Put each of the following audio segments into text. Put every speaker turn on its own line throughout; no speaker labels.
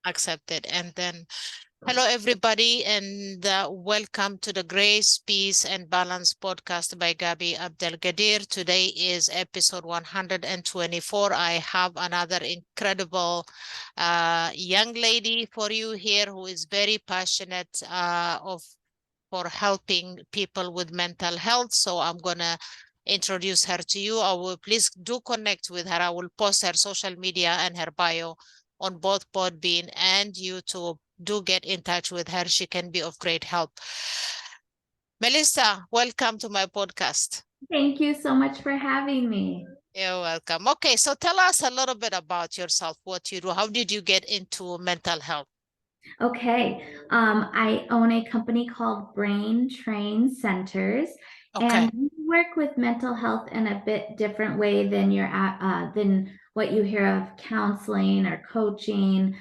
accepted. And then, hello, everybody, and welcome to the Grace, Peace, and Balance podcast by Gabi Abdelgadir. Today is episode 124. I have another incredible young lady for you here who is very passionate for helping people with mental health. So I'm gonna introduce her to you. I will please do connect with her. I will post her social media and her bio on both Podbean and YouTube. Do get in touch with her. She can be of great help. Melissa, welcome to my podcast.
Thank you so much for having me.
You're welcome. Okay, so tell us a little bit about yourself, what you do. How did you get into mental health?
Okay, I own a company called Brain Train Centers,
Okay.
and we work with mental health in a bit different way than than what you hear of counseling or coaching.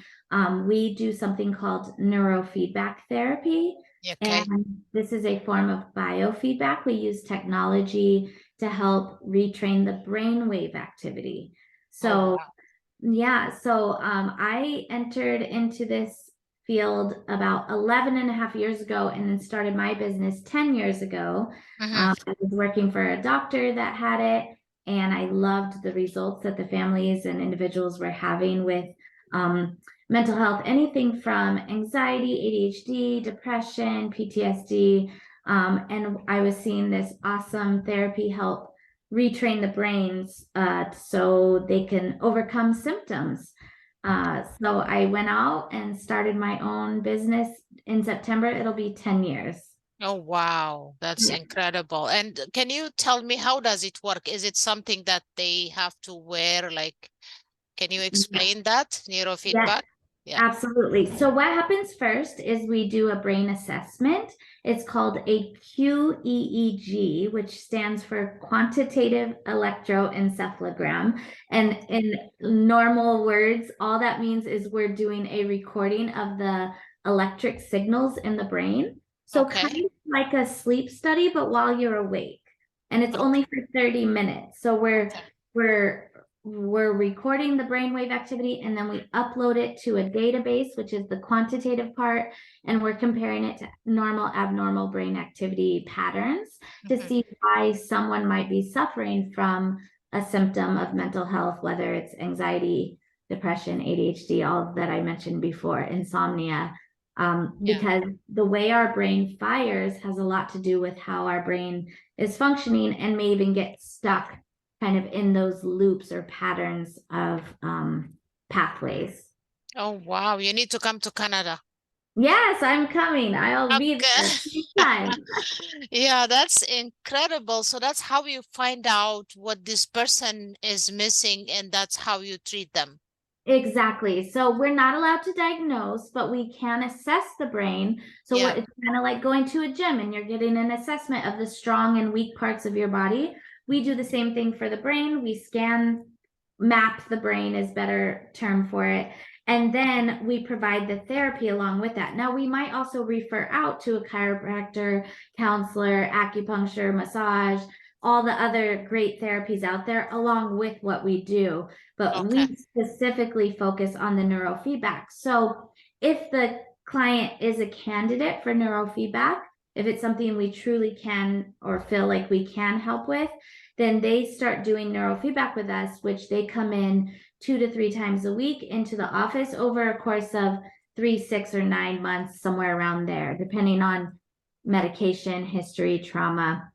We do something called neurofeedback therapy, and
Okay.
this is a form of biofeedback. We use technology to help retrain the brainwave activity.
Oh,
So
wow.
yeah, so I entered into this field about 11 and a half years ago and then started my business 10 years ago.
Mm-hmm.
I was working for a doctor that had it, and I loved the results that the families and individuals were having with mental health, anything from anxiety, ADHD, depression, PTSD. And I was seeing this awesome therapy help retrain the brains so they can overcome symptoms. So I went out and started my own business in September. It'll be 10 years.
Oh, wow. That's
Yeah.
incredible. And can you tell me how does it work? Is it something that they have to wear? Like, can you explain that?
Yes,
Neurofeedback? Yeah.
absolutely. So what happens first is we do a brain assessment. It's called a QEEG, which stands for quantitative electroencephalogram. And in normal words, all that means is we're doing a recording of the electric signals in the brain. So kind
Okay.
of like a sleep study, but while you're awake. And it's
Okay.
only for 30 minutes. So
Okay.
we're we're recording the brainwave activity and then we upload it to a database, which is the quantitative part, and we're comparing it to normal, abnormal brain activity patterns to
Mhm.
see why someone might be suffering from a symptom of mental health, whether it's anxiety, depression, ADHD, all that I mentioned before, insomnia.
Yeah.
Because the way our brain fires has a lot to do with how our brain is functioning and may even get stuck kind of in those loops or patterns of pathways.
Oh, wow. You need to come to Canada.
Yes, I'm coming. I'll be there
Okay.
anytime.
Yeah, that's incredible. So that's how you find out what this person is missing, and that's how you treat them.
Exactly. So we're not allowed to diagnose, but we can assess the brain. So
Yeah.
what it's kind of like going to a gym and you're getting an assessment of the strong and weak parts of your body. We do the same thing for the brain. We scan, map the brain is better term for it. And then we provide the therapy along with that. Now we might also refer out to a chiropractor, counselor, acupuncture, massage, all the other great therapies out there along with what we do, but
Okay.
we specifically focus on the neurofeedback. So if the client is a candidate for neurofeedback, if it's something we truly can or feel like we can help with, then they start doing neurofeedback with us, which they come in 2 to 3 times a week into the office over a course of 3, 6, or 9 months, somewhere around there, depending on medication, history, trauma.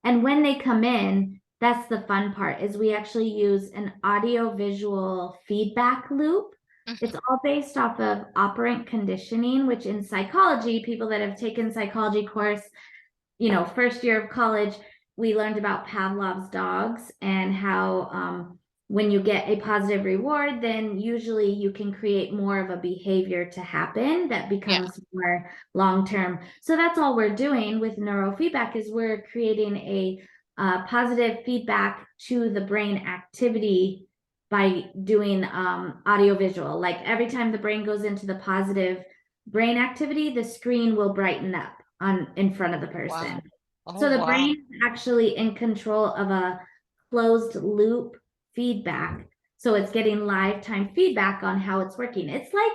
And when they come in, that's the fun part is we actually use an audio visual feedback loop. It's
Mhm.
all based off of operant conditioning, which in psychology, people that have taken psychology course, first year of college, we learned about Pavlov's dogs and how when you get a positive reward, then usually you can create more of a behavior to happen that
Yeah.
becomes more long term. So that's all we're doing with neurofeedback is we're creating a positive feedback to the brain activity by doing audio visual. Like every time the brain goes into the positive brain activity, the screen will brighten up on in front of the person.
Wow. Oh,
So the brain
wow.
is actually in control of a closed loop feedback. So it's getting live time feedback on how it's working. It's like,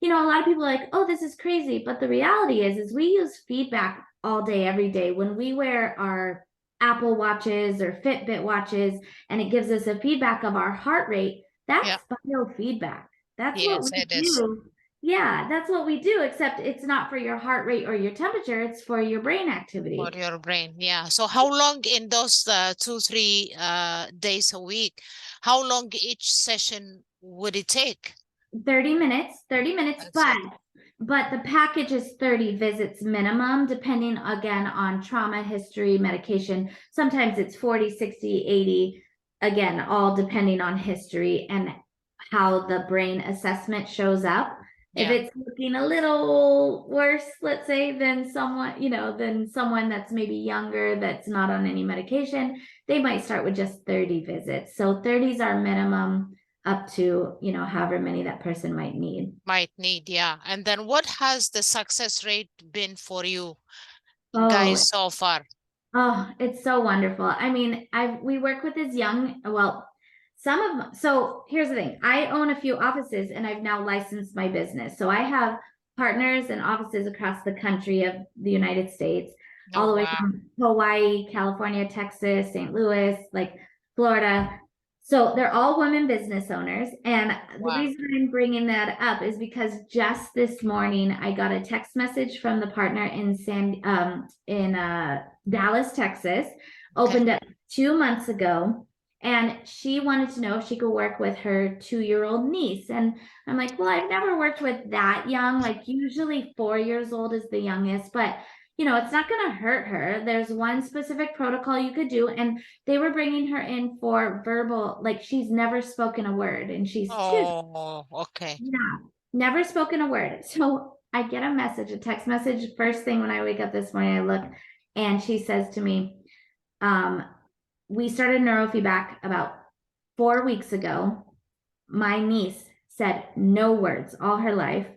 you know, a lot of people are like, oh, this is crazy. But the reality is we use feedback all day, every day. When we wear our Apple watches or Fitbit watches, and it gives us a feedback of our heart rate, that's biofeedback. That's what
Yes,
we
it is.
do. Yeah, that's what we do, except it's not for your heart rate or your temperature, it's for your brain
For
activity.
your brain. Yeah. So how long in those 2, 3 days a week, how long each session would it take?
30 minutes,
That's
but
it.
the package is 30 visits minimum, depending again on trauma history, medication. Sometimes it's 40, 60, 80, again, all depending on history and how the brain assessment shows up. If
Yeah.
it's looking a little worse, let's say, than someone, you know, than someone that's maybe younger, that's not on any medication, they might start with just 30 visits. So 30 is our minimum, up to, you know, however many that person might need.
Might need, yeah. And then what has the success rate been for you
Oh,
guys so far?
oh, it's so wonderful. I mean, we work with this young, well, so here's the thing. I own a few offices and I've now licensed my business. So I have partners and offices across the country of the United States,
Oh,
all the way
wow.
from Hawaii, California, Texas, St. Louis, like Florida. So they're all women business owners. And the
Wow.
reason I'm bringing that up is because just this morning I got a text message from the partner in Dallas, Texas,
Okay.
opened up 2 months ago. And she wanted to know if she could work with her 2-year-old niece. And I'm like, well, I've never worked with that young. Like, usually 4 years old is the youngest, but you know, it's not going to hurt her. There's one specific protocol you could do. And they were bringing her in for verbal, like she's never spoken a word and she's two.
Oh, okay.
Yeah, never spoken a word. So I get a text message, first thing when I wake up this morning, I look and she says to me, we started neurofeedback about 4 weeks ago. My niece said no words all her life,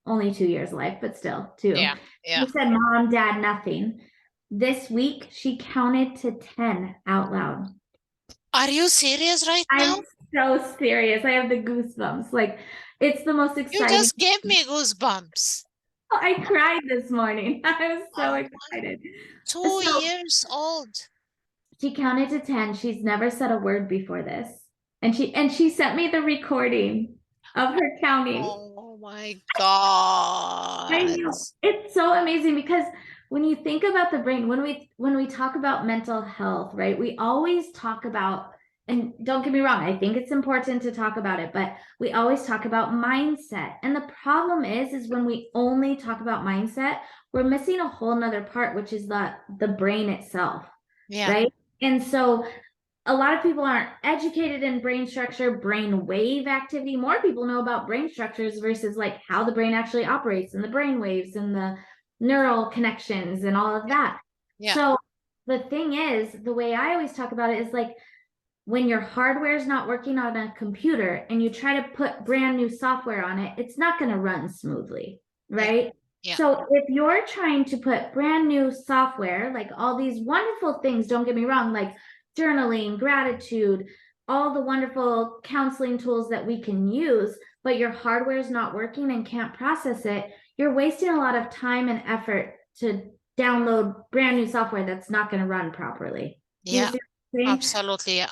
only 2 years life, but still two.
Yeah.
She
Yeah.
said, Mom, Dad, nothing. This week, she counted to 10 out loud.
Are you serious right
I'm
now?
so serious. I have the goosebumps. Like, it's the most
You
exciting.
just gave me goosebumps.
I cried this morning. I was so
Oh,
excited.
2
So
years old.
she counted to 10. She's never said a word before this. And she sent me the recording of her counting.
Oh my
I
God.
know. It's so amazing because when you think about the brain, when we talk about mental health, right? We always talk about, and don't get me wrong, I think it's important to talk about it, but we always talk about mindset. And the problem is when we only talk about mindset, we're missing a whole nother part, which is the brain itself,
Yeah.
right? And so a lot of people aren't educated in brain structure, brain wave activity. More people know about brain structures versus like how the brain actually operates and the brain waves and the neural connections and all of that.
Yeah.
So the thing is, the way I always talk about it is like when your hardware is not working on a computer and you try to put brand new software on it, it's not going to run smoothly, right?
Yeah.
So if you're trying to put brand new software, like all these wonderful things, don't get me wrong, like journaling, gratitude, all the wonderful counseling tools that we can use, but your hardware is not working and can't process it, you're wasting a lot of time and effort to download brand new software that's not going to run properly.
Yeah. Absolutely. Yeah.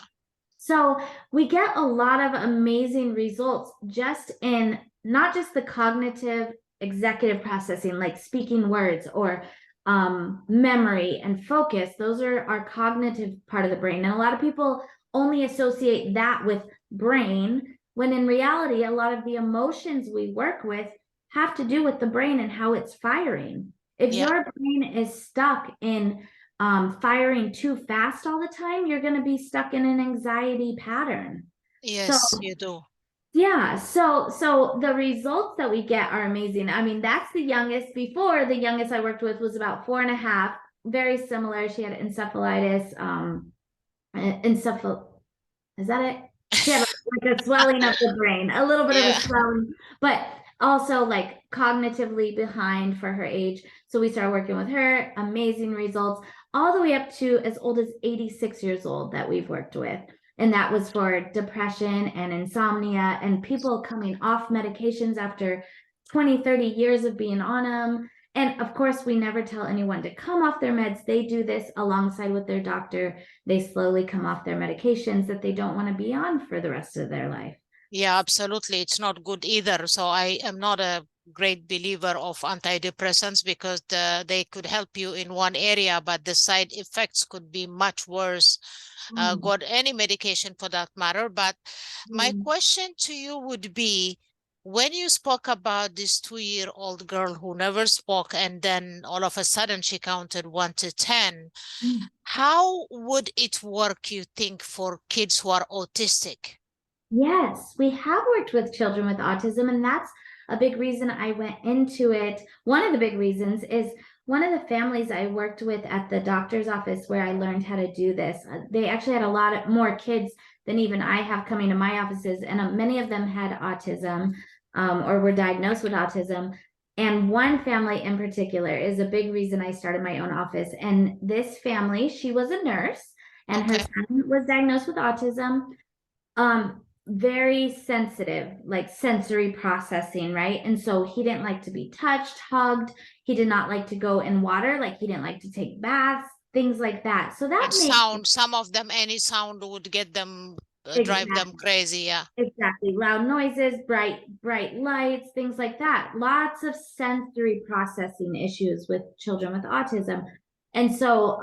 So we get a lot of amazing results just in not just the cognitive executive processing, like speaking words or memory and focus. Those are our cognitive part of the brain. And a lot of people only associate that with brain, when in reality, a lot of the emotions we work with have to do with the brain and how it's firing. If your brain is stuck in firing too fast all the time, you're going to be stuck in an anxiety pattern.
Yes,
So
you do.
yeah, so the results that we get are amazing. I mean, that's the youngest. Before, the youngest I worked with was about 4.5, very similar. She had encephalitis, is that it? She had like a swelling of the brain, a little bit of a swelling, but also like cognitively behind for her age. So we started working with her, amazing results, all the way up to as old as 86 years old that we've worked with. And that was for depression and insomnia and people coming off medications after 20, 30 years of being on them. And of course, we never tell anyone to come off their meds. They do this alongside with their doctor. They slowly come off their medications that they don't want to be on for the rest of their life.
Yeah, absolutely. It's not good either. So I am not a great believer of antidepressants because they could help you in one area, but the side effects could be much worse. Got any medication for that matter. But my question to you would be, when you spoke about this 2-year-old girl who never spoke and then all of a sudden she counted 1 to 10, how would it work, you think, for kids who are autistic?
Yes, we have worked with children with autism, and that's a big reason I went into it. One of the big reasons is one of the families I worked with at the doctor's office where I learned how to do this. They actually had a lot of more kids than even I have coming to my offices, and many of them had autism or were diagnosed with autism. And one family in particular is a big reason I started my own office. And this family, she was a nurse, and her son was diagnosed with autism. Very sensitive, like sensory processing, right? And so he didn't like to be touched, hugged. He did not like to go in water, like he didn't like to take baths, things like that. So that
And sound, some of them, any sound would get them, drive them crazy. Yeah.
Exactly. Loud noises, bright lights, things like that. Lots of sensory processing issues with children with autism. And so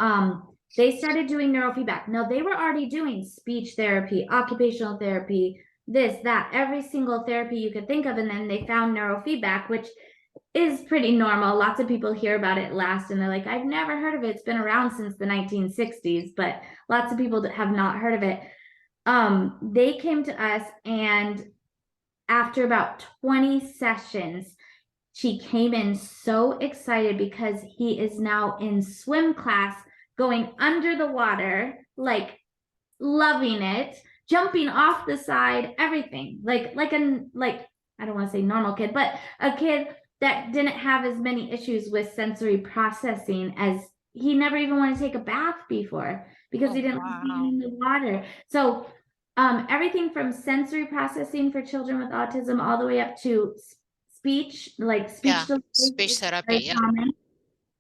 they started doing neurofeedback. Now, they were already doing speech therapy, occupational therapy, this, that, every single therapy you could think of. And then they found neurofeedback, which is pretty normal. Lots of people hear about it last and they're like, I've never heard of it. It's been around since the 1960s, but lots of people have not heard of it. They came to us, and after about 20 sessions, she came in so excited because he is now in swim class, going under the water, like loving it, jumping off the side, everything. Like I don't want to say normal kid, but a kid that didn't have as many issues with sensory processing, as he never even wanted to take a bath before because he didn't like being in the water. So everything from sensory processing for children with autism all the way up to speech, like
speech therapy.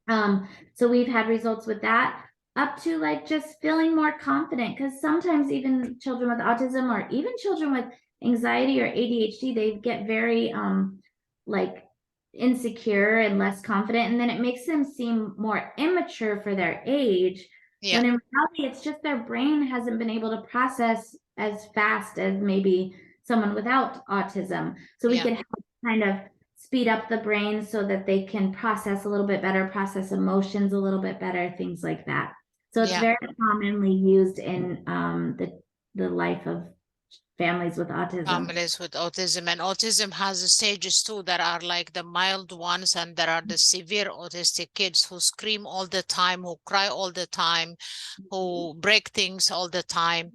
Yeah. So we've had results with that, up to like just feeling more confident, because sometimes even children with autism or even children with anxiety or ADHD, they get very like insecure and less confident, and then it makes them seem more immature for their age. When in reality, it's just their brain hasn't been able to process as fast as maybe someone without autism. So we can help kind of speed up the brain so that they can process a little bit better, process emotions a little bit better, things like that. So it's very commonly used in the life of families with autism.
Families with autism, and autism has stages too that are like the mild ones, and there are the severe autistic kids who scream all the time, who cry all the time, who break things all the time.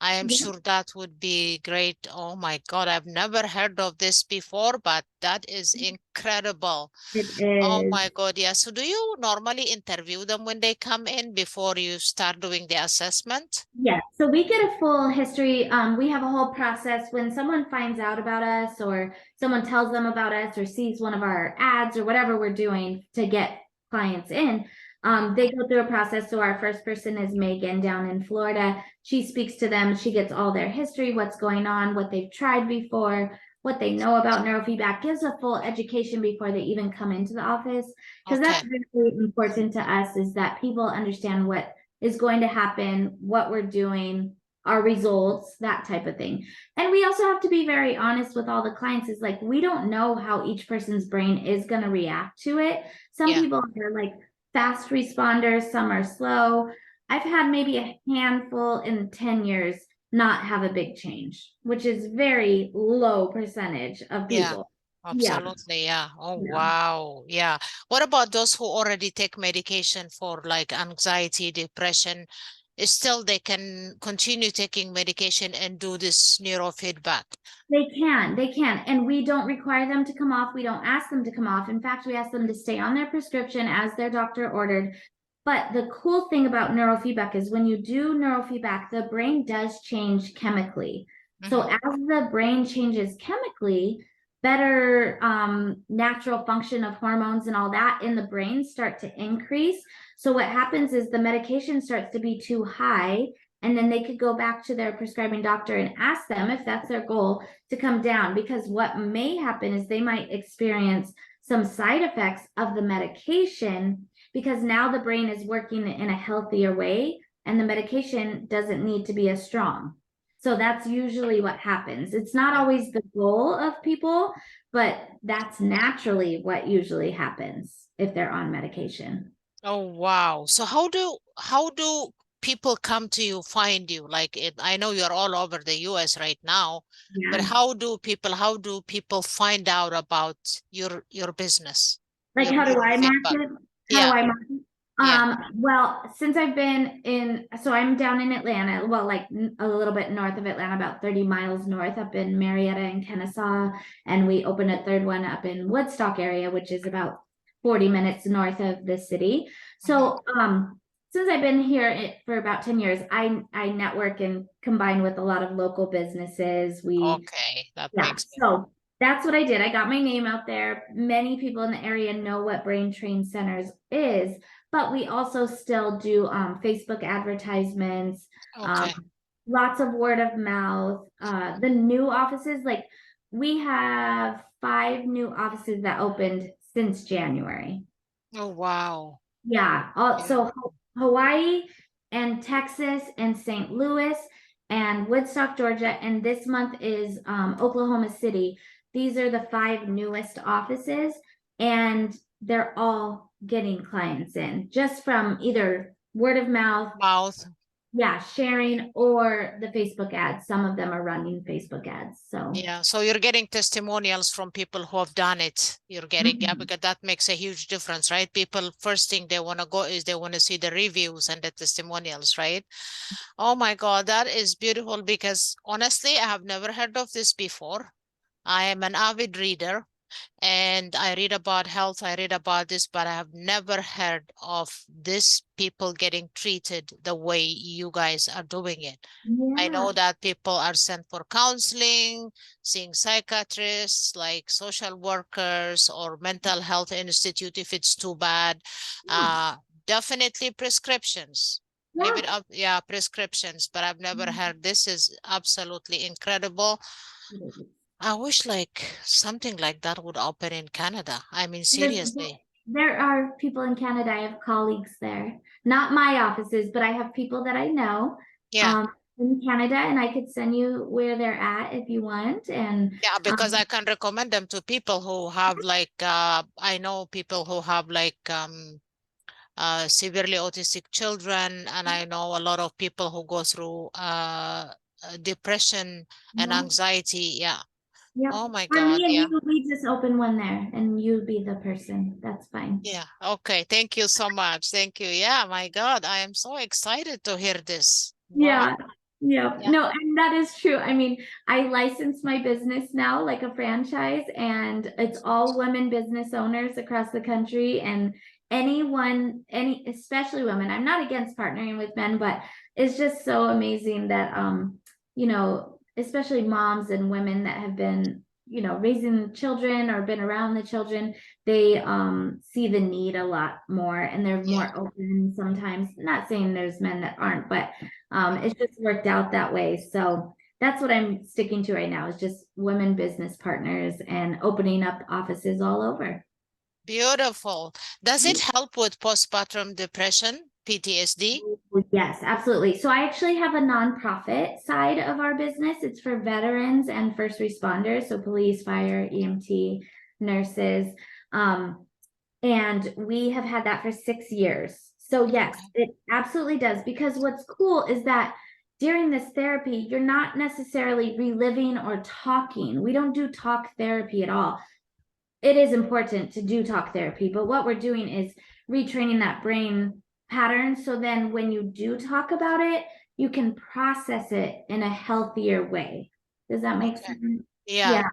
I am sure that would be great. Oh my God, I've never heard of this before, but that is incredible.
It is.
Oh my God, yeah. So do you normally interview them when they come in before you start doing the assessment?
Yeah, so we get a full history. We have a whole process when someone finds out about us or someone tells them about us or sees one of our ads or whatever we're doing to get clients in. They go through a process. So our first person is Megan down in Florida. She speaks to them. She gets all their history, what's going on, what they've tried before, what they know about neurofeedback, gives a full education before they even come into the office. Because that's really important to us, is that people understand what is going to happen, what we're doing, our results, that type of thing. And we also have to be very honest with all the clients, is like, we don't know how each person's brain is going to react to it. Some people are like fast responders, some are slow. I've had maybe a handful in 10 years not have a big change, which is very low percentage of people.
Absolutely. Yeah. Oh, wow. Yeah. What about those who already take medication for like anxiety, depression? Still, they can continue taking medication and do this neurofeedback.
They can. And we don't require them to come off. We don't ask them to come off. In fact, we ask them to stay on their prescription as their doctor ordered. But the cool thing about neurofeedback is when you do neurofeedback, the brain does change chemically. So as the brain changes chemically, better natural function of hormones and all that in the brain start to increase. So what happens is the medication starts to be too high, and then they could go back to their prescribing doctor and ask them, if that's their goal, to come down, because what may happen is they might experience some side effects of the medication, because now the brain is working in a healthier way and the medication doesn't need to be as strong. So that's usually what happens. It's not always the goal of people, but that's naturally what usually happens if they're on medication.
Oh, wow. So how do people come to you, find you? Like I know you're all over the US right now, but
Yeah.
how do people find out about your business,
Like,
your
how do I
neurofeedback?
market? How do
Yeah,
I market?
yeah.
Well, since I've been in, so I'm down in Atlanta, well, like a little bit north of Atlanta, about 30 miles north, up in Marietta and Kennesaw. And we opened a third one up in Woodstock area, which is about 40 minutes north of the city.
Mhm.
So, since I've been here for about 10 years, I network and combine with a lot of local businesses.
Okay, that
Yeah,
makes sense.
so that's what I did. I got my name out there. Many people in the area know what Brain Train Centers is, but we also still do Facebook advertisements, um,
Okay.
lots of word of mouth. The new offices, like we have 5 new offices that opened since January.
Oh, wow.
Yeah,
Beautiful.
so Hawaii and Texas and St. Louis and Woodstock, Georgia, and this month is Oklahoma City. These are the 5 newest offices, and they're all getting clients in just from either word of mouth,
Mouth.
yeah, sharing, or the Facebook ads. Some of them are running Facebook ads. So,
Yeah, so you're getting testimonials from people who have done it. You're getting, yeah,
mhm.
because that makes a huge difference, right? People, first thing they want to go is they want to see the reviews and the testimonials, right? Oh my God, that is beautiful because honestly, I have never heard of this before. I am an avid reader and I read about health, I read about this, but I have never heard of this people getting treated the way you guys are doing it. I
Yeah.
know that people are sent for counseling, seeing psychiatrists, like social workers or mental health institute if it's too bad. Uh, Definitely prescriptions. Maybe,
Yeah.
yeah, prescriptions, but I've never heard. This is absolutely incredible.
Yeah.
I wish like something like that would open in Canada. I mean,
There's,
seriously.
there are people in Canada. I have colleagues there, not my offices, but I have people that I know
Yeah.
um, in Canada, and I could send you where they're at if you want. And
Yeah, because I
um,
can recommend them to people who have like I know people who have like severely autistic children, and I know a lot of people who go through depression and
yeah,
anxiety. Yeah.
yeah.
Oh my
For
God.
me and
Yeah.
you, we just open one there, and you be the person. That's fine.
Yeah. Okay. Thank you so much. Thank you. Yeah, my God, I am so excited to hear this. Wow.
Yeah. Yeah.
Yeah.
No, and that is true. I mean, I license my business now like a franchise, and it's all women business owners across the country. And anyone, especially women, I'm not against partnering with men, but it's just so amazing that especially moms and women that have been, raising children or been around the children, they see the need a lot more, and they're
Yeah.
more open sometimes. Not saying there's men that aren't, but it's just worked out that way. So that's what I'm sticking to right now, is just women business partners and opening up offices all over.
Beautiful. Does it help with postpartum depression, PTSD?
Yes, absolutely. So I actually have a nonprofit side of our business. It's for veterans and first responders, so police, fire, EMT, nurses. And we have had that for 6 years. So yes,
Okay.
it absolutely does. Because what's cool is that during this therapy, you're not necessarily reliving or talking. We don't do talk therapy at all. It is important to do talk therapy, but what we're doing is retraining that brain pattern. So then when you do talk about it, you can process it in a healthier way. Does that make
Okay.
sense?
Yeah.
Yeah.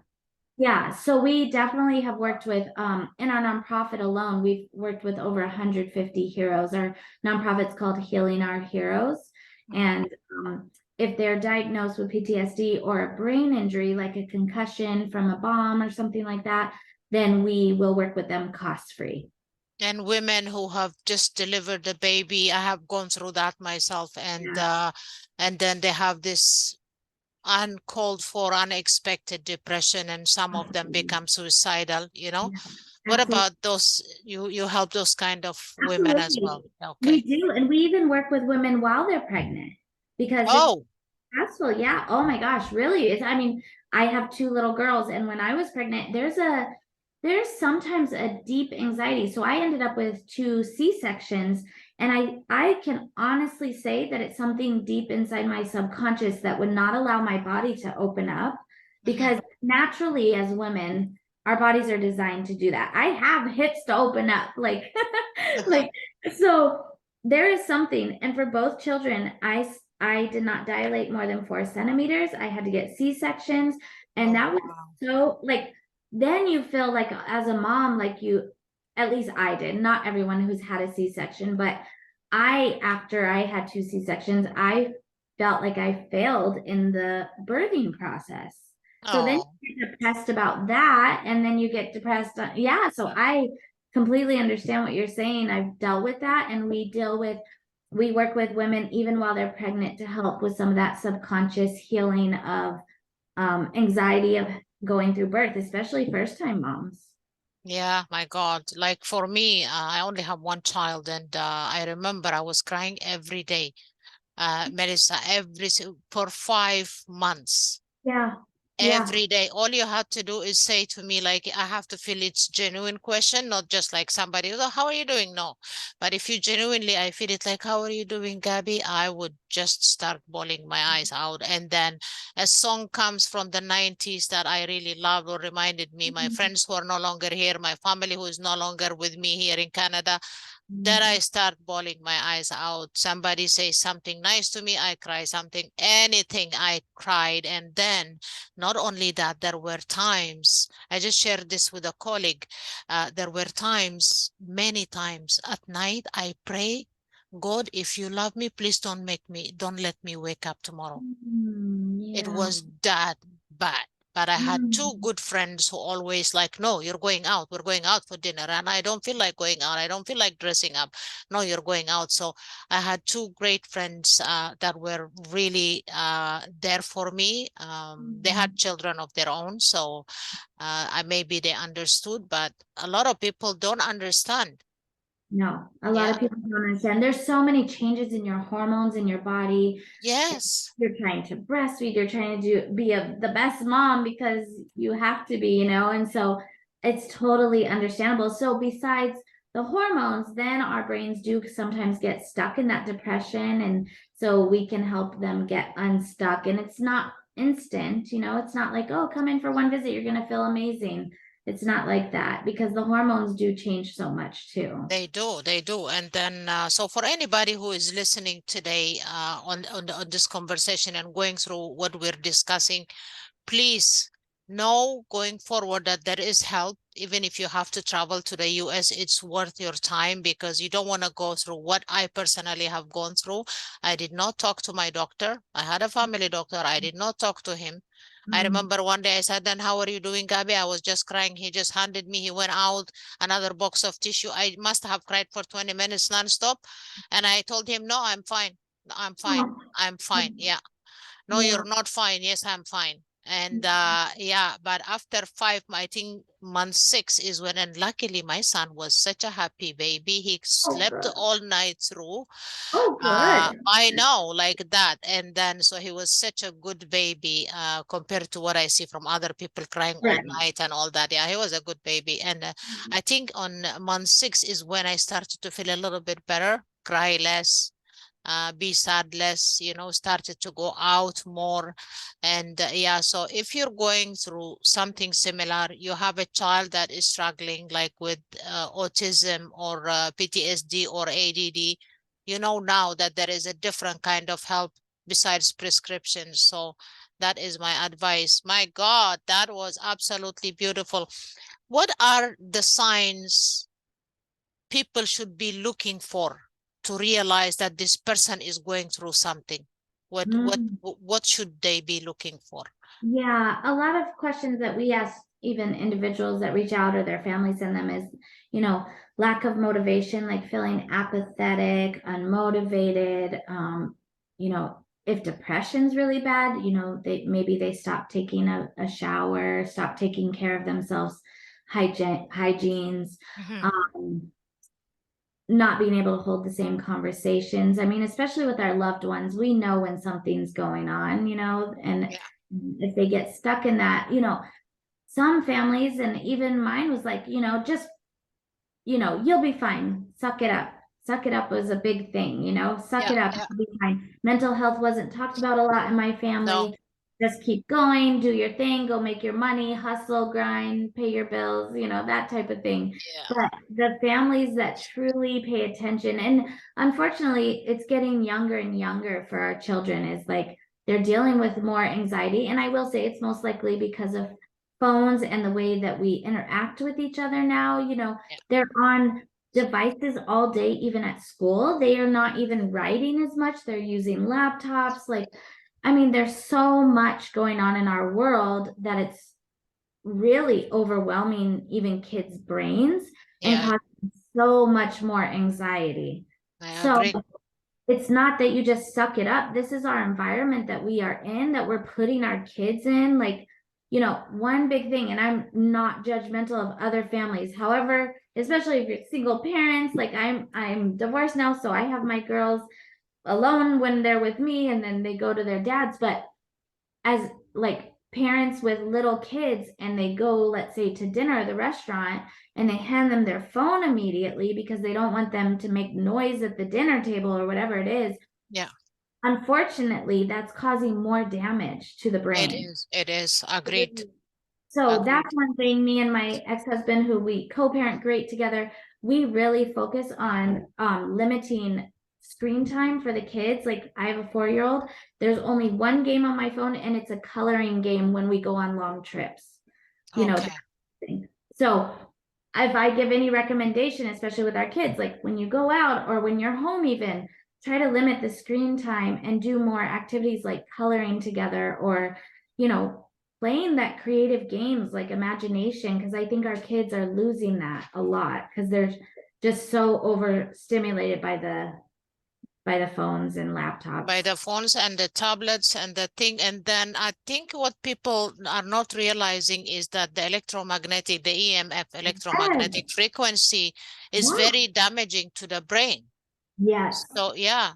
Yeah, so we definitely have worked with in our nonprofit alone, we've worked with over 150 heroes. Our nonprofit's called Healing Our Heroes.
Mhm.
And if they're diagnosed with PTSD or a brain injury, like a concussion from a bomb or something like that, then we will work with them cost-free.
And women who have just delivered a baby, I have gone through that myself, and then they have this uncalled for, unexpected depression, and some of them become suicidal, you know.
Yeah,
What
absolutely.
about those? You help those kind of women as
Absolutely.
well?
We
Okay.
do. And we even work with women while they're pregnant because it's
Oh,
stressful. Yeah. Oh my gosh, really? It's, I mean, I have two little girls, and when I was pregnant, there's sometimes a deep anxiety. So I ended up with two C-sections, and I can honestly say that it's something deep inside my subconscious that would not allow my body to open up,
mhm.
because naturally as women, our bodies are designed to do that. I have hips to open up, like like so there is something. And for both children, I did not dilate more than 4 centimeters. I had to get C-sections. And
Oh,
that was
wow.
so like, then you feel like as a mom, like you, at least I did, not everyone who's had a C-section, but after I had two C-sections, I felt like I failed in the birthing process. So then
Oh,
you get depressed about that, and then you get depressed. Yeah. So I completely understand what you're saying. I've dealt with that, and we work with women even while they're pregnant to help with some of that subconscious healing of anxiety of going through birth, especially first time moms.
yeah, my God. Like for me, I only have one child, and I remember I was crying every day, Melissa, for 5 months.
Yeah. Yeah.
Every day, all you have to do is say to me, like, I have to feel it's genuine question, not just like somebody, "Oh, how are you doing?" No, but if you genuinely, I feel it like, "How are you doing, Gabby?" I would just start bawling my eyes out. And then a song comes from the 90s that I really loved or reminded me, my friends who are no longer here, my family who is no longer with me here in Canada, then I start bawling my eyes out. Somebody says something nice to me, I cry. Something, anything, I cried. And then not only that, there were times, I just shared this with a colleague. There were times, many times at night, I pray, God, if you love me, please don't let me wake up tomorrow. It
Yeah.
was that bad. But I had two
Mm.
good friends who always like, no, you're going out. We're going out for dinner. And I don't feel like going out. I don't feel like dressing up. No, you're going out. So I had two great friends that were really there for me. They had children of their own. So maybe they understood, but a lot of people don't understand.
No, a lot of
Yeah.
people don't understand. There's so many changes in your hormones in your body.
Yes.
You're trying to breastfeed, you're trying to be the best mom because you have to be, and so it's totally understandable. So besides the hormones, then our brains do sometimes get stuck in that depression, and so we can help them get unstuck. And it's not instant, it's not like, oh, come in for one visit, you're going to feel amazing. It's not like that, because the hormones do change so much too.
They do, they do. And then, so for anybody who is listening today on this conversation and going through what we're discussing, please know going forward that there is help. Even if you have to travel to the US, it's worth your time, because you don't want to go through what I personally have gone through. I did not talk to my doctor. I had a family doctor. I did not talk to him. I
Mm.
remember one day I said, "Then how are you doing, Gabby?" I was just crying. He just handed me, he went out, another box of tissue. I must have cried for 20 minutes nonstop. And I told him, "No, I'm fine. No, I'm fine.
Oh,
I'm fine." Yeah. "No,
yeah.
you're not fine." "Yes, I'm fine." And yeah, but after five, I think month six is when, and luckily my son was such a happy baby. He
Oh,
slept
good.
all night through.
Oh, good.
I know, like that. And then, so he was such a good baby compared to what I see from other people crying all
Right.
night and all that. Yeah, he was a good baby. And I think on month six is when I started to feel a little bit better, cry less, be sad less, started to go out more. And yeah, so if you're going through something similar, you have a child that is struggling like with autism or PTSD or ADD, you know now that there is a different kind of help besides prescriptions. So that is my advice. My God, that was absolutely beautiful. What are the signs people should be looking for to realize that this person is going through something? What should they be looking for?
Yeah, a lot of questions that we ask even individuals that reach out or their families send them is, lack of motivation, like feeling apathetic, unmotivated. If depression's really bad, they stop taking a shower, stop taking care of themselves, hygienes. Um, not being able to hold the same conversations. I mean, especially with our loved ones, we know when something's going on, and if they get stuck in that, some families, and even mine was like, just, you'll be fine. Suck it up. Suck it up was a big thing, suck it up. You'll be fine. Mental health wasn't talked about a lot in my family.
No.
Just keep going, do your thing, go make your money, hustle, grind, pay your bills, that type of thing. But the families that truly pay attention, and unfortunately, it's getting younger and younger for our children, is like they're dealing with more anxiety. And I will say it's most likely because of phones and the way that we interact with each other now. They're on devices all day, even at school. They are not even writing as much. They're using laptops. I mean, there's so much going on in our world that it's really overwhelming even kids' brains and causing so much more anxiety. So it's not that you just suck it up. This is our environment that we are in, that we're putting our kids in. One big thing, and I'm not judgmental of other families. However, especially if you're single parents, like I'm divorced now, so I have my girls alone when they're with me, and then they go to their dads. But as like parents with little kids, and they go, let's say, to dinner at the restaurant, and they hand them their phone immediately because they don't want them to make noise at the dinner table or whatever it is. Unfortunately, that's causing more damage to the brain.
It is. Agreed.
So that's one thing. Me and my ex-husband, who we co-parent great together, we really focus on limiting screen time for the kids. Like, I have a 4-year-old. There's only one game on my phone, and it's a coloring game when we go on long trips. So if I give any recommendation, especially with our kids, like when you go out or when you're home, even try to limit the screen time and do more activities like coloring together, or playing that creative games like imagination, because I think our kids are losing that a lot because they're just so overstimulated by the phones and laptops.
By the phones and the tablets and the thing. And then I think what people are not realizing is that the EMF electromagnetic frequency is very damaging to the brain.
Yes.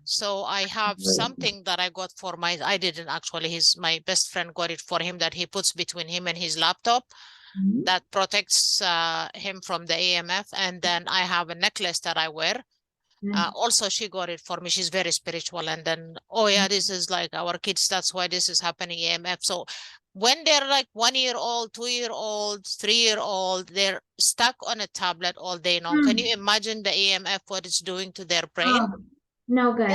So I have something that I got for I didn't actually, my best friend got it for him, that he puts between him and his laptop that protects him from the EMF. And then I have a necklace that I wear. Also, she got it for me. She's very spiritual. And then, this is like our kids. That's why this is happening, EMF. So when they're like 1-year-old, 2-year-old, 3-year-old, they're stuck on a tablet all day long. Can you imagine the EMF, what it's doing to their brain?
No good.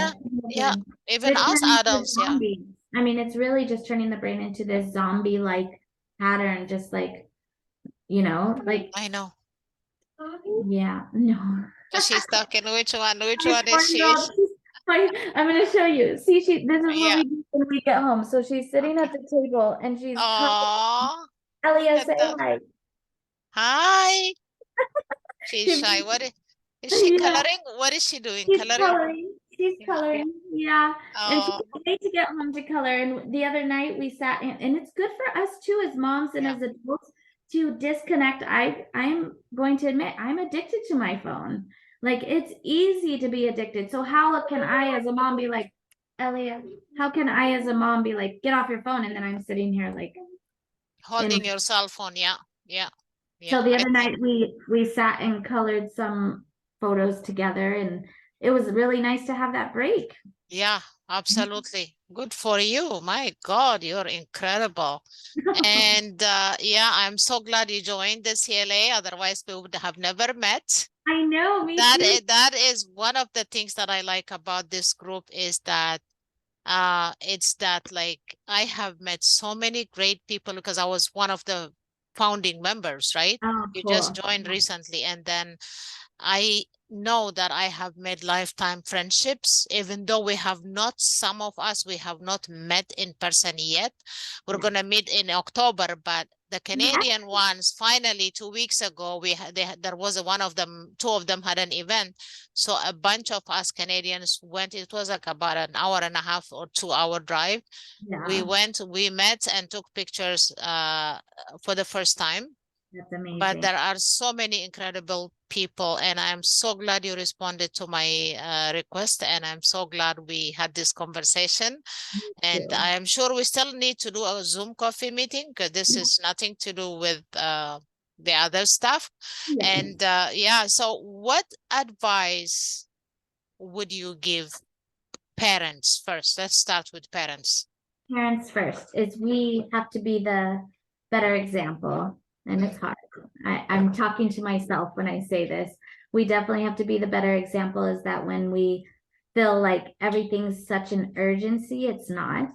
Yeah. Even us adults,
I mean, it's really just turning the brain into this zombie-like pattern, just like, I
know.
Yeah, no.
She's talking. Which one? Which one is she?
I'm going to show you. See, this is what we do when we get home. So she's sitting at the table, and she's Elia, say hi.
Hi. She's shy. What is she coloring? What is she doing?
She's coloring. She's coloring. Yeah. And she's ready to get home to color. And the other night we sat in, and it's good for us too, as moms and as adults, to disconnect. I'm going to admit I'm addicted to my phone. Like, it's easy to be addicted. So how can I as a mom be like, Elia, how can I as a mom be like, get off your phone? And then I'm sitting here like
holding your cell phone. Yeah.
So the other night we sat and colored some photos together, and it was really nice to have that break.
Yeah, absolutely. Good for you. My God, you're incredible. And I'm so glad you joined the CLA. Otherwise, we would have never met.
I know, me too.
That is one of the things that I like about this group, is that it's that, like, I have met so many great people, because I was one of the founding members, right?
Oh,
You just
cool.
joined recently, and then I know that I have made lifetime friendships, even though we have not, some of us, we have not met in person yet. We're
Yeah.
going to meet in October, but the
Yeah.
Canadian ones, finally, 2 weeks ago, there was one of them, two of them had an event. So a bunch of us Canadians went, it was like about an hour and a half or 2 hour drive. We
Yeah,
went, we met and took pictures for the first time.
that's
But
amazing.
there are so many incredible people, and I'm so glad you responded to my request, and I'm so glad we had this conversation.
Me
And
too.
I am sure we still need to do a Zoom coffee meeting, because this
Yeah.
is nothing to do with the other stuff.
Yeah.
And yeah, so what advice would you give parents first? Let's start with parents.
Parents first is we have to be the better example, and it's hard. I'm talking to myself when I say this. We definitely have to be the better example, is that when we feel like everything's such an urgency, it's not.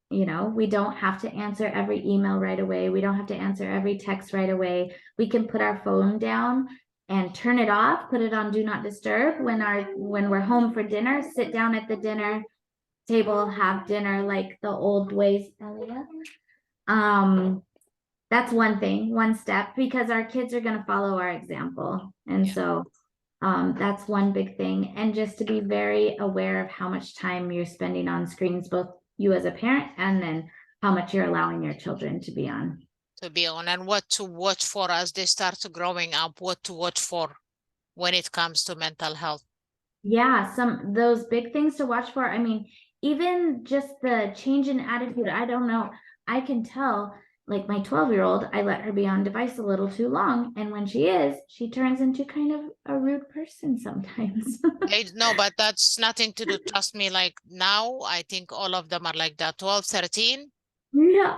You know, we don't have to answer every email right away. We don't have to answer every text right away. We can put our phone down and turn it off, put it on do not disturb when we're home for dinner, sit down at the dinner table, have dinner like the old ways, Elia. That's one thing, one step, because our kids are going to follow our example. And
Yeah.
so that's one big thing. And just to be very aware of how much time you're spending on screens, both you as a parent and then how much you're allowing your children to be on.
To be on, and what to watch for as they start growing up, what to watch for when it comes to mental health.
Yeah, some those big things to watch for. I mean, even just the change in attitude. I don't know. I can tell, like my 12-year-old, I let her be on device a little too long. And when she is, she turns into kind of a rude person sometimes.
No, but that's nothing to do. Trust me, like now, I think all of them are like that. 12, 13.
Yeah.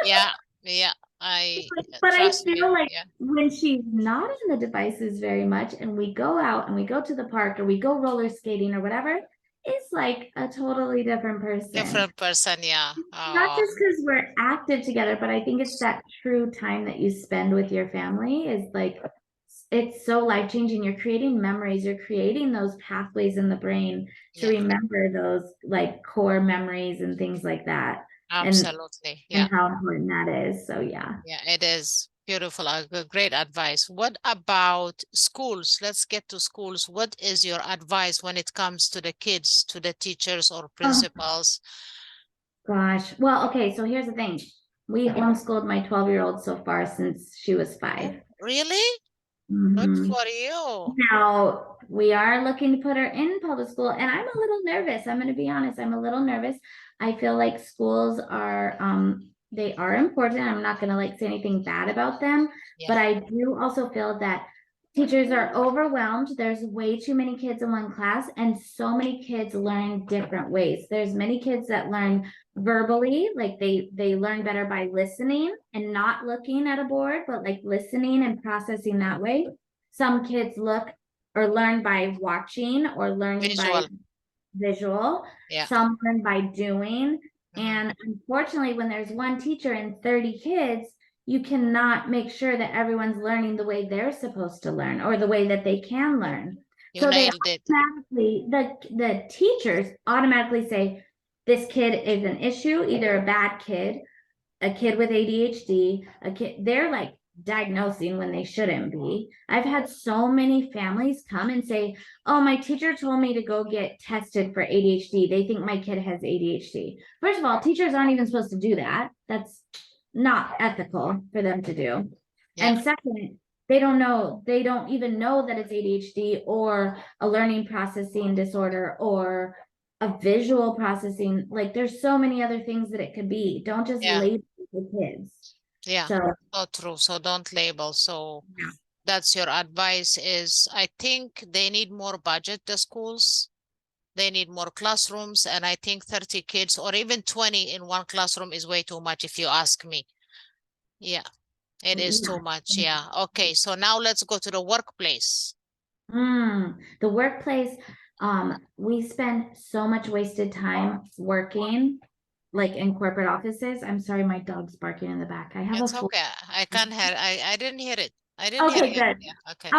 Yeah, yeah. I
But I
trust
feel
me.
like
Yeah.
when she's not on the devices very much and we go out and we go to the park or we go roller skating or whatever, it's like a totally different person.
Different person, yeah.
Not just because we're active together, but I think it's that true time that you spend with your family is like, it's so life changing. You're creating memories, you're creating those pathways in the brain to
Yeah,
remember those like core memories and things like that.
absolutely.
And
Yeah,
how important that is. So yeah.
yeah, it is beautiful. Great advice. What about schools? Let's get to schools. What is your advice when it comes to the kids, to the teachers or
Oh
principals?
gosh. Well, okay, so here's the thing. We homeschooled my 12-year-old so far since she was 5.
Oh, really? Good
Mhm.
for you.
Now we are looking to put her in public school, and I'm a little nervous. I'm going to be honest. I'm a little nervous. I feel like schools are they are important. I'm not going to like say anything bad about them,
Yeah,
but I do also feel that teachers are overwhelmed. There's way too many kids in one class, and so many kids learn different ways. There's many kids that learn verbally, like they learn better by listening and not looking at a board, but like listening and processing that way. Some kids look or learn by watching or learning by
visual.
visual.
Yeah.
Some learn by doing.
Mhm.
And unfortunately, when there's one teacher and 30 kids, you cannot make sure that everyone's learning the way they're supposed to learn or the way that they can learn.
You
So they
nailed it.
automatically, the teachers automatically say, this kid is an issue, either a bad kid, a kid with ADHD, a kid, they're like diagnosing when they shouldn't be. I've had so many families come and say, oh, my teacher told me to go get tested for ADHD. They think my kid has ADHD. First of all, teachers aren't even supposed to do that. That's not ethical for them to do.
Yeah.
And second, they don't even know that it's ADHD or a learning processing disorder or a visual processing. Like there's so many other things that it could be. Don't just
Yeah.
label the kids.
Yeah.
So
So true. So don't label. So
yeah.
that's your advice is I think they need more budget, the schools. They need more classrooms. And I think 30 kids or even 20 in one classroom is way too much if you ask me. Yeah, it is too much. Yeah. Okay. So now let's go to the workplace.
The workplace, we spend so much wasted time working like in corporate offices. I'm sorry, my dog's barking in the back. I have a
It's
full.
okay. I can't hear. I didn't hear it. I didn't hear
Okay,
you.
good.
Yeah. Okay.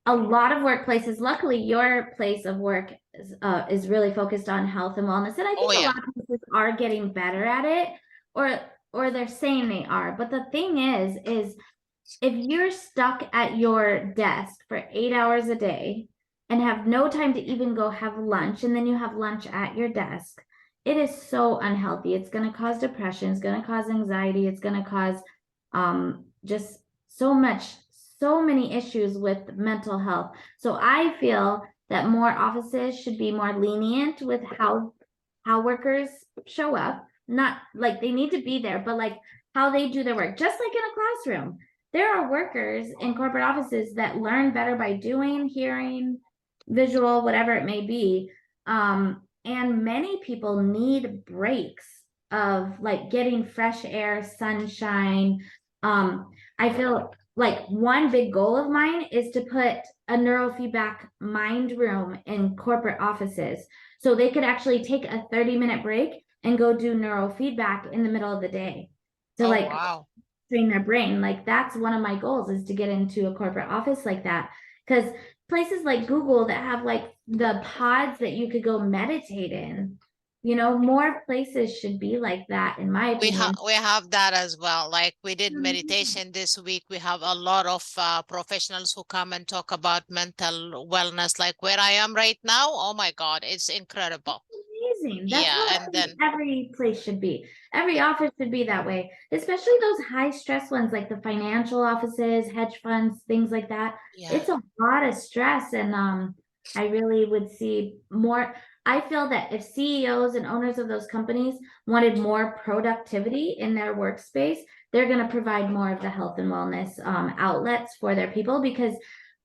A lot of workplaces, luckily your place of work is really focused on health and wellness. And I
Oh
think a
yeah.
lot of places are getting better at it, or they're saying they are. But the thing is if you're stuck at your desk for 8 hours a day and have no time to even go have lunch, and then you have lunch at your desk, it is so unhealthy. It's going to cause depression, it's going to cause anxiety, it's going to cause just so many issues with mental health. So I feel that more offices should be more lenient with how workers show up. Not like they need to be there, but like how they do their work, just like in a classroom. There are workers in corporate offices that learn better by doing, hearing, visual, whatever it may be. And many people need breaks of like getting fresh air, sunshine. I feel like one big goal of mine is to put a neurofeedback mind room in corporate offices so they could actually take a 30-minute break and go do neurofeedback in the middle of the day to
Oh
like
wow.
train their brain. Like that's one of my goals, is to get into a corporate office like that, because places like Google that have like the pods that you could go meditate in, more places should be like that, in my opinion.
We have that as well. Like we did
Mhm.
meditation this week. We have a lot of professionals who come and talk about mental wellness. Like where I am right now. Oh my God, it's incredible.
Amazing. That's
Yeah,
how I
and
think
then
every place should be. Every
yeah,
office should be that way, especially those high stress ones like the financial offices, hedge funds, things like that.
yeah,
It's a lot of stress, and I really would see more. I feel that if CEOs and owners of those companies wanted more productivity in their workspace, they're going to provide more of the health and wellness outlets for their people, because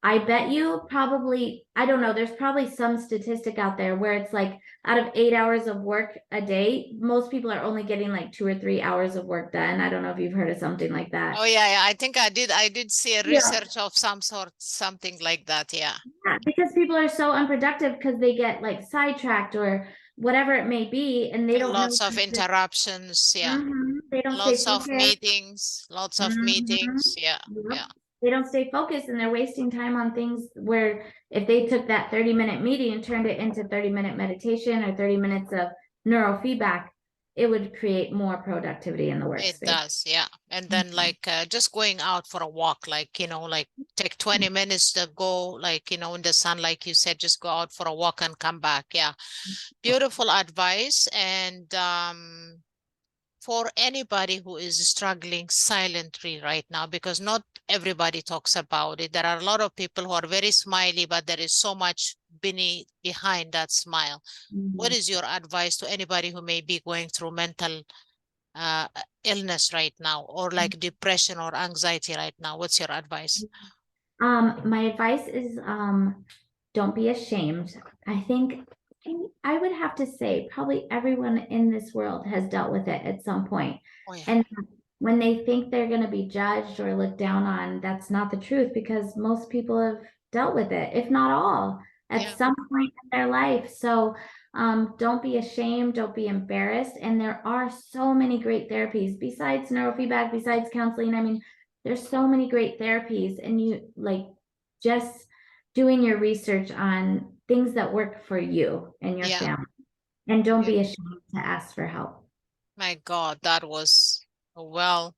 I bet you probably, I don't know, there's probably some statistic out there where it's like out of 8 hours of work a day, most people are only getting like 2 or 3 hours of work done. I don't know if you've heard of something like that.
oh yeah, yeah. I think I did see a
Yeah.
research of some sort, something like that. Yeah.
Yeah, because people are so unproductive because they get like sidetracked or whatever it may be, and they don't know
Lots of
when to,
interruptions. Yeah.
they don't stay
Lots of
focused.
meetings. Lots of
Mhm.
meetings. Yeah.
Yep.
Yeah.
They don't stay focused, and they're wasting time on things where if they took that 30-minute meeting and turned it into 30-minute meditation or 30 minutes of neurofeedback, it would create more productivity in the
It
workspace.
does, yeah. And then
Mhm.
like just going out for a walk, like, like take 20 minutes to go, like, in the sun, like you said, just go out for a walk and come back. Yeah. Beautiful advice. And for anybody who is struggling silently right now, because not everybody talks about it. There are a lot of people who are very smiley, but there is so much behind that smile. What
Mhm.
is your advice to anybody who may be going through mental uh, illness right now, or like depression or anxiety right now? What's your advice?
My advice is don't be ashamed. I think I would have to say probably everyone in this world has dealt with it at some point.
Oh yeah.
And when they think they're going to be judged or looked down on, that's not the truth, because most people have dealt with it, if not all, at
Yeah.
some point in their life. So don't be ashamed, don't be embarrassed. And there are so many great therapies besides neurofeedback, besides counseling. I mean, there's so many great therapies, and you like just doing your research on things that work for you and your
Yeah.
family. And don't
Yeah.
be ashamed to ask for help.
My God, that was well,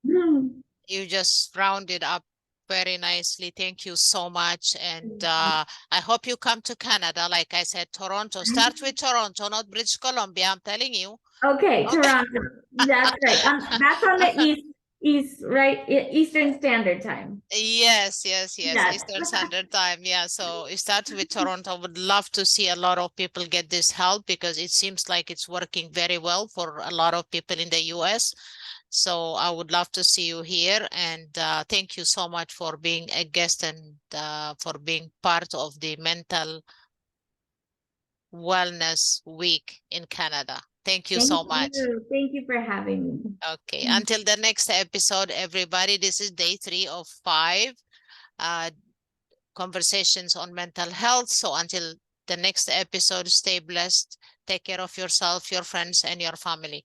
Hmm.
you just rounded up very nicely. Thank you so much. And I hope you come to Canada. Like I said, Toronto. Start with Toronto, not British Columbia. I'm telling you.
Okay,
Okay.
Toronto. That's right. That's on the east, right? Eastern Standard Time.
Yes, yes, yes.
Yes.
Eastern Standard Time. Yeah. So it starts with Toronto. Would love to see a lot of people get this help, because it seems like it's working very well for a lot of people in the US. So I would love to see you here. And thank you so much for being a guest, and for being part of the Mental Wellness Week in Canada. Thank you
Thank
so much.
you. Thank you for having
Okay.
me.
Until the next episode, everybody, this is day 3 of 5. Uh, Conversations on mental health. So until the next episode. Stay blessed. Take care of yourself, your friends, and your family.